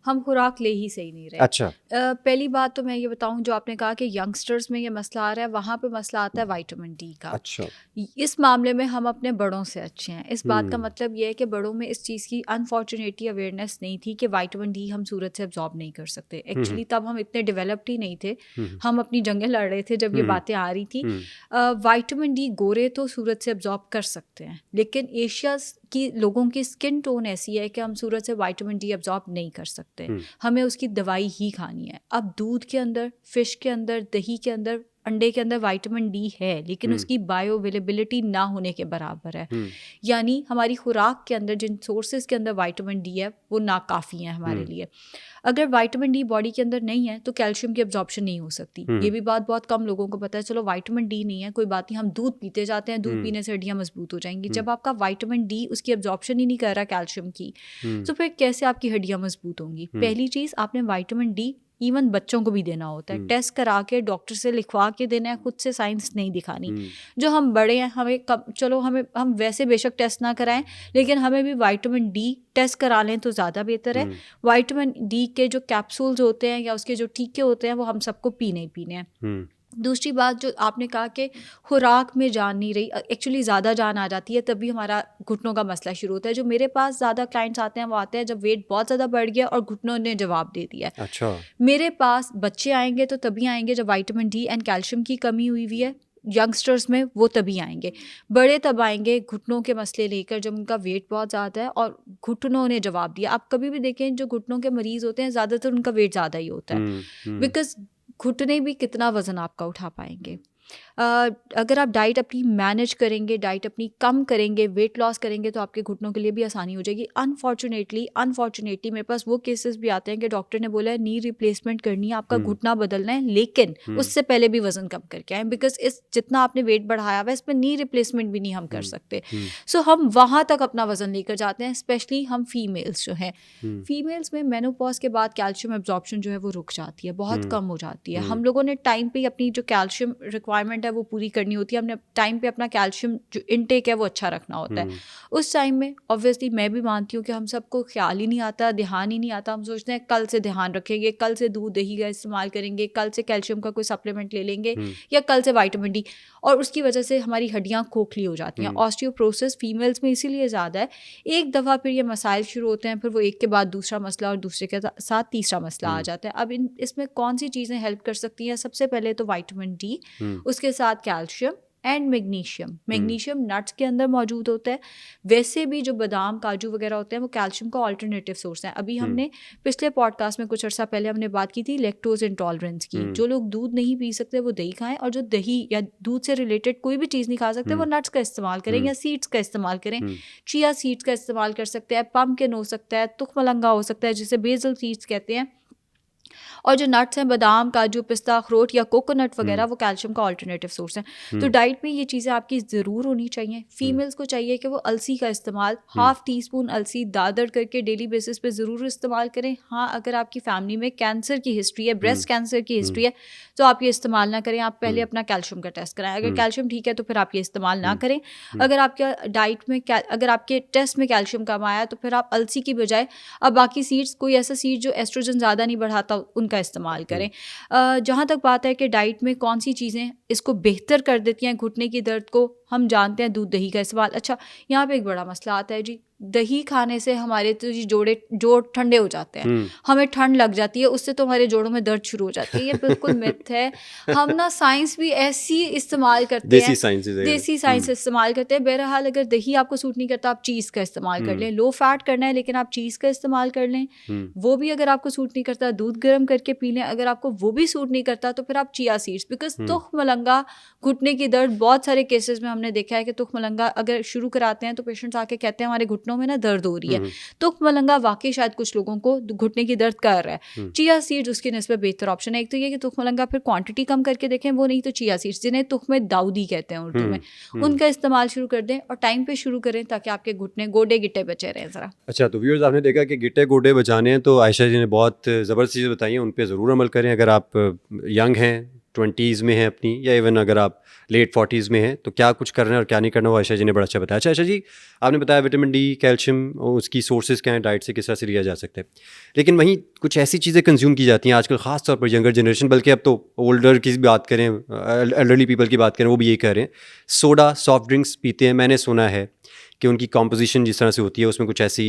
हम खुराक ले ही सही नहीं रहे। अच्छा। पहली बात तो मैं ये बताऊं, जो आपने कहा कि यंगस्टर्स में ये मसला आ रहा है, वहाँ पे मसला आता है विटामिन डी का। अच्छा। इस मामले में हम अपने बड़ों से अच्छे हैं। इस बात का हम्म। मतलब ये है कि बड़ों में इस चीज़ की अनफॉर्चुनेटली अवेयरनेस नहीं थी कि विटामिन डी हम सूरज से अब्जॉर्ब नहीं कर सकते। एक्चुअली तब हम इतने डेवलप्ड ही नहीं थे, हम अपनी जंगें लड़ रहे थे जब ये बातें आ रही थी। विटामिन डी गोरे तो सूरज से अब्जॉर्ब कर सकते हैं, लेकिन एशिया की लोगों की स्किन टोन ऐसी है कि हम सूरज से विटामिन डी अब्जॉर्ब नहीं कर सकते, हमें उसकी दवाई ही खानी है। अब दूध के अंदर, फिश के अंदर, दही के अंदर, अंडे के अंदर विटामिन डी है, लेकिन उसकी बायो अवेलेबिलिटी ना होने के बराबर है। यानी हमारी खुराक के अंदर जिन सोर्सेज के अंदर विटामिन डी है वो नाकाफ़ी है हमारे लिए। अगर विटामिन डी बॉडी के अंदर नहीं है तो कैल्शियम की अब्जॉर्प्शन नहीं हो सकती। ये भी बात बहुत कम लोगों को पता है। चलो विटामिन डी नहीं है, कोई बात नहीं, हम दूध पीते जाते हैं, दूध पीने से हड्डियां मजबूत हो जाएंगी। जब आपका विटामिन डी उसकी अब्जॉर्प्शन ही नहीं कर रहा कैल्शियम की, तो फिर कैसे आपकी हड्डियां मजबूत होंगी? पहली चीज़, आपने विटामिन डी इवन बच्चों को भी देना होता है, टेस्ट करा के डॉक्टर से लिखवा के देना है, खुद से साइंस नहीं दिखानी। जो हम बड़े हैं, हमें चलो हम वैसे बेशक टेस्ट ना कराएं, लेकिन हमें भी विटामिन डी टेस्ट करा लें तो ज़्यादा बेहतर है। विटामिन डी के जो कैप्सूल्स होते हैं या उसके जो टीके होते हैं वो हम सबको पीने ही पीने हैं। दूसरी बात जो आपने कहा कि खुराक में जान नहीं रही, एक्चुअली ज़्यादा जान आ जाती है तभी हमारा घुटनों का मसला शुरू होता है। जो मेरे पास ज़्यादा क्लाइंट्स आते हैं वो आते हैं जब वेट बहुत ज़्यादा बढ़ गया और घुटनों ने जवाब दे दिया। अच्छा। मेरे पास बच्चे आएंगे तो तभी आएंगे जब विटामिन डी एंड कैल्शियम की कमी हुई हुई है। यंगस्टर्स में वो तभी आएंगे। बड़े तब आएंगे घुटनों के मसले लेकर जब उनका वेट बहुत ज़्यादा है और घुटनों ने जवाब दिया। आप कभी भी देखें, जो घुटनों के मरीज़ होते हैं ज़्यादातर उनका वेट ज़्यादा ही होता है, बिकॉज घुटने भी कितना वज़न आपका उठा पाएंगे। अगर आप डाइट अपनी मैनेज करेंगे, डाइट अपनी कम करेंगे, वेट लॉस करेंगे तो आपके घुटनों के लिए भी आसानी हो जाएगी। अनफॉर्चुनेटली मेरे पास वो केसेस भी आते हैं कि डॉक्टर ने बोला है नी रिप्लेसमेंट करनी है, आपका घुटना बदलना है, लेकिन उससे पहले भी वजन कम करके आए, बिकॉज इस जितना आपने वेट बढ़ाया हुआ है इसमें नी रिप्लेसमेंट भी नहीं हम कर सकते। सो हम वहाँ तक अपना वजन लेकर जाते हैं। स्पेशली हम फीमेल्स जो हैं, फीमेल्स में मेनोपॉज के बाद कैल्शियम एब्जॉर्प्शन जो है वो रुक जाती है, बहुत कम हो जाती है। हम लोगों ने टाइम पे अपनी जो कैल्शियम रिक्वायरमेंट है वो पूरी करनी होती है, हमने टाइम पे अपना कैल्शियम जो इनटेक है वो अच्छा रखना होता है। उस टाइम में ऑब्वियसली मैं भी मानती हूँ कि हम सबको ख्याल ही नहीं आता, ध्यान ही नहीं आता। हम सोचते हैं कल से ध्यान रखेंगे, कल से दूध दही का इस्तेमाल करेंगे, कल से कैल्शियम का कोई सप्लीमेंट ले लेंगे या कल से विटामिन डी, और उसकी वजह से हमारी हड्डियाँ खोखली हो जाती हैं। ऑस्टियोप्रोसिस फीमेल्स में इसीलिए ज़्यादा है। एक दफ़ा फिर ये मसाइल शुरू होते हैं, फिर वो एक के बाद दूसरा मसला और दूसरे के साथ तीसरा मसला आ जाता है। अब इसमें कौन सी चीज़ें हेल्प कर सकती हैं? सबसे पहले तो विटामिन डी, उसके साथ कैल्शियम एंड मैग्नीशियम नट्स के अंदर मौजूद होता है। वैसे भी जो बादाम काजू वगैरह होते हैं वो कैल्शियम का ऑल्टरनेटिव सोर्स है। अभी हमने पिछले पॉडकास्ट में कुछ अर्सा पहले हमने बात की थी लैक्टोज इंटॉलरेंस की। जो लोग दूध नहीं पी सकते वो दही खाएं, और जो दही या दूध से रिलेटेड कोई भी चीज़ नहीं खा सकते वो नट्स का इस्तेमाल करें या सीड्स का इस्तेमाल करें। चिया सीड्स का इस्तेमाल कर सकते हैं, पम्पकिन हो सकता है, तुखमलंगा हो सकता है जिसे बेसल सीड्स कहते हैं, और जो नट्स हैं बादाम काजू पिस्ता अखरोट या कोकोनट वगैरह वो कैल्शियम का अल्टरनेटिव सोर्स हैं। तो डाइट में ये चीज़ें आपकी ज़रूर होनी चाहिए। फीमेल्स को चाहिए कि वो अलसी का इस्तेमाल हाफ टी स्पून अलसी दादर करके डेली बेसिस पे ज़रूर इस्तेमाल करें। हाँ, अगर आपकी फैमिली में कैंसर की हिस्ट्री है, ब्रेस्ट कैंसर की हिस्ट्री है, तो आप ये इस्तेमाल ना करें। आप पहले अपना कैल्शियम का टेस्ट कराएं। अगर कैल्शियम ठीक है तो फिर आप ये इस्तेमाल ना करें। अगर आपके डाइट में अगर आपके टेस्ट में कैल्शियम कम आया तो फिर आप अलसी की बजाय अब बाकी सीड्स, कोई ऐसा सीड जो एस्ट्रोजन ज़्यादा नहीं बढ़ाता उनका इस्तेमाल करें। जहाँ तक बात है कि डाइट में कौन सी चीज़ें इसको बेहतर कर देती हैं घुटने की दर्द को, हम जानते हैं दूध दही का इस्तेमाल। अच्छा, यहाँ पे एक बड़ा मसला आता है जी, दही खाने से हमारे तो जी जोड़ ठंडे हो जाते हैं, हमें ठंड लग जाती है, उससे तो हमारे जोड़ों में दर्द शुरू हो जाती है। ये बिल्कुल मिथ है। हम ना साइंस भी ऐसी इस्तेमाल करते हैं, देसी साइंस इस्तेमाल करते हैं। बहरहाल अगर दही आपको सूट नहीं करता आप चीज़ का इस्तेमाल कर लें। लो फैट करना है लेकिन आप चीज़ का इस्तेमाल कर लें। वो भी अगर आपको सूट नहीं करता दूध गर्म करके पी लें। अगर आपको वो भी सूट नहीं करता तो फिर आप चिया सीड्स, बिकॉज तुखमलंगा घुटने की दर्द, बहुत सारे केसेस में हमने देखा है कि तुखमलंगा अगर शुरू कराते हैं तो पेशेंट्स आके कहते हैं हमारे घुटनों में ना दर्द हो रही है। तुखमलंगा वाकई शायद कुछ लोगों को घुटने की दर्द कर रहा है। चिया सीड्स उसकी निस्बत बेहतर ऑप्शन है। एक तो ये कि तुखमलंगा फिर क्वांटिटी कम करके देखें, वो नहीं तो चिया सीड्स जिन्हें तुखमे दाऊदी कहते हैं उर्दू में, उनका इस्तेमाल शुरू कर दें और टाइम पे शुरू करें ताकि आपके घुटने गोडे गिट्टे बचे रहें ज़रा। अच्छा, तो व्यूअर्स आपने देखा कि गिट्टे गोडे बचाने हैं तो आयशा जी ने बहुत ज़बरदस्त चीज़ें बताई हैं, उन पे ज़रूर अमल करें। अगर आप यंग हैं 20s में हैं अपनी, या इवन अगर आप लेट 40s में हैं, तो क्या कुछ करना है और क्या नहीं करना, वो आयशा जी ने बड़ा अच्छा बताया। अच्छा आयशा जी, आपने बताया विटामिन डी, कैल्शियम, उसकी सोर्सेज क्या हैं, डाइट से किस तरह से लिया जा सकता है, लेकिन वहीं कुछ ऐसी चीज़ें कंज्यूम की जाती हैं आजकल, ख़ास तौर पर यंगर जनरेशन, बल्कि अब तो ओल्डर की बात करें, एल्डरली पीपल की बात करें, वो भी यही कह रहे हैं, सोडा सॉफ्ट ड्रिंक्स पीते हैं। मैंने सुना है कि उनकी कॉम्पोजिशन जिस तरह से होती है उसमें कुछ ऐसी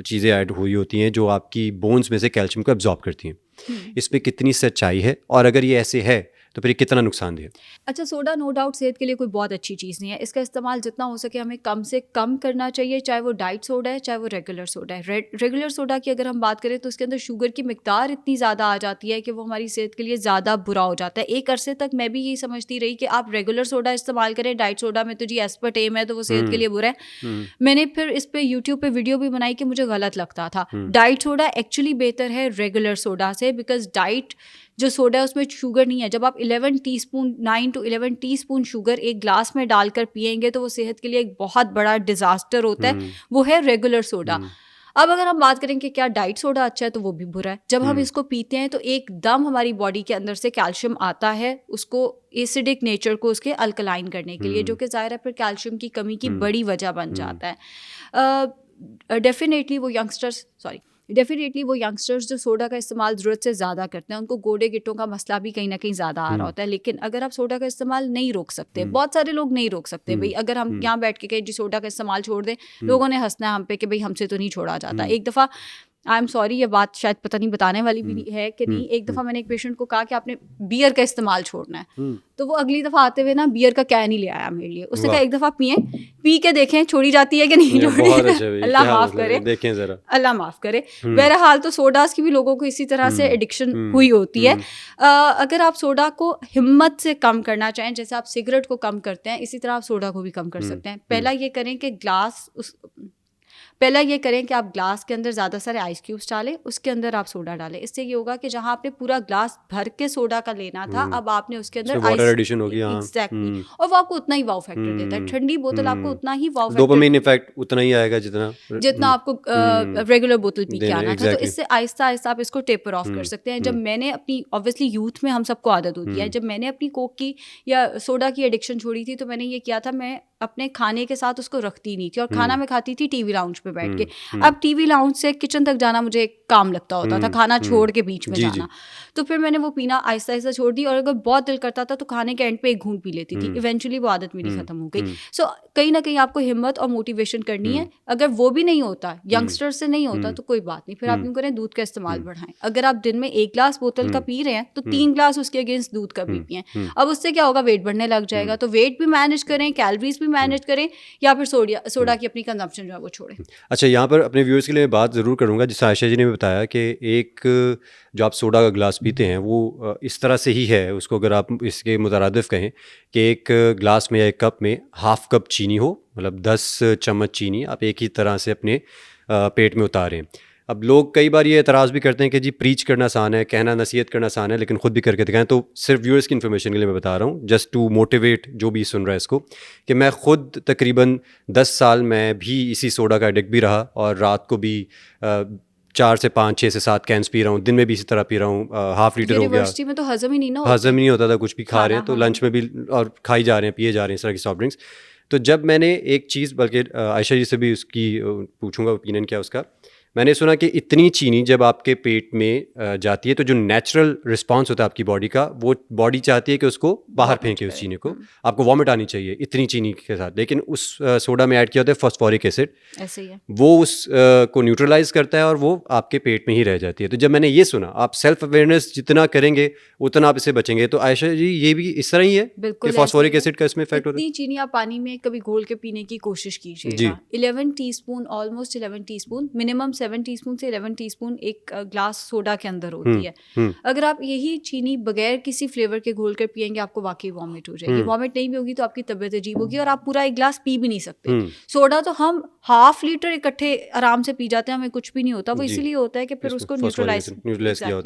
चीज़ें ऐड हुई होती हैं जो आपकी बोन्स में से कैल्शियम को एब्जॉर्ब करती हैं। इस पे कितनी सच्चाई है, और अगर ये ऐसे है तो फिर ये कितना नुकसानदेह है? अच्छा, सोडा नो डाउट सेहत के लिए कोई बहुत अच्छी चीज़ नहीं है। इसका इस्तेमाल जितना हो सके हमें कम से कम करना चाहिए, चाहे वो डाइट सोडा है, चाहे वो रेगुलर सोडा है। रेगुलर सोडा की अगर हम बात करें तो उसके अंदर शुगर की मिकदार इतनी ज़्यादा आ जाती है कि वो हमारी सेहत के लिए ज़्यादा बुरा हो जाता है। एक अरसे तक मैं भी यही समझती रही कि आप रेगुलर सोडा इस्तेमाल करें, डाइट सोडा में तो जी एस्पर्टेम है तो वो सेहत के लिए बुरा है। मैंने फिर इस पर यूट्यूब पे वीडियो भी बनाई कि मुझे गलत लगता था। डाइट सोडा एक्चुअली बेहतर है रेगुलर सोडा से, बिकॉज डाइट जो सोडा है उसमें शुगर नहीं है। जब आप 11 टीस्पून 9 to 11 टीस्पून शुगर एक ग्लास में डालकर पिएंगे तो वो सेहत के लिए एक बहुत बड़ा डिजास्टर होता है। वो है रेगुलर सोडा। अब अगर हम बात करें कि क्या डाइट सोडा अच्छा है, तो वो भी बुरा है। जब हम इसको पीते हैं तो एकदम हमारी बॉडी के अंदर से कैल्शियम आता है उसको एसिडिक नेचर को उसके अल्कलाइन करने के लिए, जो कि ज़ाहिर है फिर कैल्शियम की कमी की बड़ी वजह बन जाता है। डेफिनेटली वो यंगस्टर्स जो सोडा का इस्तेमाल ज़रूरत से ज़्यादा करते हैं, उनको गोडे गिट्टों का मसला भी कहीं ना कहीं ज़्यादा आ रहा होता है। लेकिन अगर आप सोडा का इस्तेमाल नहीं रोक सकते, बहुत सारे लोग नहीं रोक सकते, भाई अगर हम यहाँ बैठ के कहें जी सोडा का इस्तेमाल छोड़ दें, लोगों ने हंसना है हम पे कि भाई हमसे तो नहीं छोड़ा जाता। एक दफ़ा आई एम सॉरी, ये बात शायद पता नहीं बताने वाली भी है कि नहीं, एक दफ़ा मैंने एक पेशेंट को कहा कि आपने बियर का इस्तेमाल छोड़ना है, तो वो अगली दफ़ा आते हुए ना बियर का कैन ही ले आया मेरे लिए। उसने कहा एक दफ़ा पी के देखें छोड़ी जाती है कि नहीं छोड़ी। अल्लाह माफ़ करे, देखें ज़रा, अल्लाह माफ़ करे। बहरहाल तो सोडास की भी लोगों को इसी तरह से एडिक्शन हुई होती है। अगर आप सोडा को हिम्मत से कम करना चाहें, जैसे आप सिगरेट को कम करते हैं, इसी तरह आप सोडा को भी कम कर सकते हैं। पहला ये करें कि आप ग्लास के अंदर ज़्यादा सारे आइस क्यूब्स डालें, उसके अंदर आप सोडा डालें। इससे ये होगा कि जहाँ आपने पूरा ग्लास भर के सोडा का लेना था, अब आपने उसके अंदर वाटर एडिशन होगी। एग्जैक्टली, और वो आपको उतना ही वाव फैक्टर देता है। ठंडी बोतल आपको उतना ही वाव फैक्टर, डोपामाइन इफेक्ट उतना ही आएगा जितना आपको रेगुलर बोतल पी के आना था। तो इससे आहिस्ता आहिस्ता आप इसको टेपर ऑफ कर सकते हैं। जब मैंने अपनी, ऑब्वियसली यूथ में हम सबको आदत होती है, जब मैंने अपनी कोक की या सोडा की एडिक्शन छोड़ी थी, तो मैंने ये किया था, मैं अपने खाने के साथ उसको रखती नहीं थी, और खाना मैं खाती थी टीवी लाउंज पे बैठ के। अब टीवी लाउंज से किचन तक जाना मुझे एक काम लगता होता था, खाना छोड़ के बीच में जाना। तो फिर मैंने वो पीना आहिस्ता आहिस्ता छोड़ दी, और अगर बहुत दिल करता था तो खाने के एंड पे एक घूंट पी लेती थी। इवेंचुअली वो आदत मेरी खत्म हो गई। सो कहीं ना कहीं आपको हिम्मत और मोटिवेशन करनी है। अगर वो भी नहीं होता, यंगस्टर से नहीं होता, तो कोई बात नहीं, फिर आप यूँ करें दूध का इस्तेमाल बढ़ाएं। अगर आप दिन में 1 ग्लास बोतल का पी रहे हैं तो 3 ग्लास उसके अगेंस्ट दूध का भी पिएं। अब उससे क्या होगा, वेट बढ़ने लग जाएगा। तो वेट भी मैनेज करें, कैलोरीज भी मैनेज करें, या फिर सोडा की अपनी कंजम्पशन जो है वो छोड़ें। अच्छा, यहाँ पर अपने व्यूअर्स के लिए बात ज़रूर करूँगा, जिस आयशा जी ने भी बताया कि एक जो आप सोडा का ग्लास पीते हैं वो इस तरह से ही है। उसको अगर आप इसके मुतरादिफ कहें कि एक ग्लास में या एक कप में हाफ कप चीनी हो, मतलब 10 चम्मच चीनी आप एक ही तरह से अपने पेट में उतारें। अब लोग कई बार ये एतराज़ भी करते हैं कि जी प्रीच करना आसान है, कहना नसीहत करना आसान है, लेकिन ख़ुद भी करके दिखाएं। तो सिर्फ व्यूअर्स की इन्फॉर्मेशन के लिए मैं बता रहा हूँ, जस्ट टू मोटिवेट जो भी सुन रहा है इसको, कि मैं ख़ुद तकरीबन 10 साल मैं भी इसी सोडा का एडिक्ट भी रहा, और रात को भी 4 से 5, 6 से 7 कैंस पी रहा हूँ, दिन में भी इसी तरह पी रहा हूँ। हाफ लीटर हो गया। यूनिवर्सिटी में तो हजम ही नहीं होता था, कुछ भी खा रहे हैं तो लंच में भी, और खाई जा रहे हैं, पिए जा रहे हैं इस तरह की सॉफ्ट ड्रिंक्स। तो जब मैंने एक चीज़, बल्कि आयशा जी से भी उसकी पूछूंगा ओपिनियन क्या उसका, मैंने सुना कि इतनी चीनी जब आपके पेट में जाती है तो जो नेचुरल रिस्पांस होता है आपकी बॉडी का, वो बॉडी चाहती है कि उसको बाहर फेंके उस चीनी को, आपको वॉमिट आनी चाहिए इतनी चीनी के साथ। लेकिन उस सोडा में ऐड किया होता है फॉस्फोरिक एसिड, ऐसे ही है, वो उस को न्यूट्रलाइज करता है और वो आपके पेट में ही रह जाती है। तो जब मैंने ये सुना, आप सेल्फ अवेयरनेस जितना करेंगे उतना आप इससे बचेंगे। तो आयशा जी ये भी इस तरह ही है कि फॉस्फोरिक एसिड का इसमें इफेक्ट होता है? इतनी चीनी आप पानी में कभी घोल के पीने की कोशिश कीजिएगा। 11 teaspoon, almost 11 teaspoon, minimum 7 teaspoon से 11 टीस्पून एक ग्लास सोडा के अंदर होती है। अगर आप यही चीनी बगैर किसी फ्लेवर के घोल कर पिएंगे, आपको वाकई वॉमिट हो जाएगी। वॉमिट नहीं भी होगी तो आपकी तबीयत अजीब होगी, और आप पूरा एक ग्लास पी भी नहीं सकते। सोडा तो हम हाफ लीटर इकट्ठे आराम से पी जाते हैं, हमें कुछ भी नहीं होता। वो इसीलिए होता है कि फिर उसको न्यूट्रलाइज किया होता है।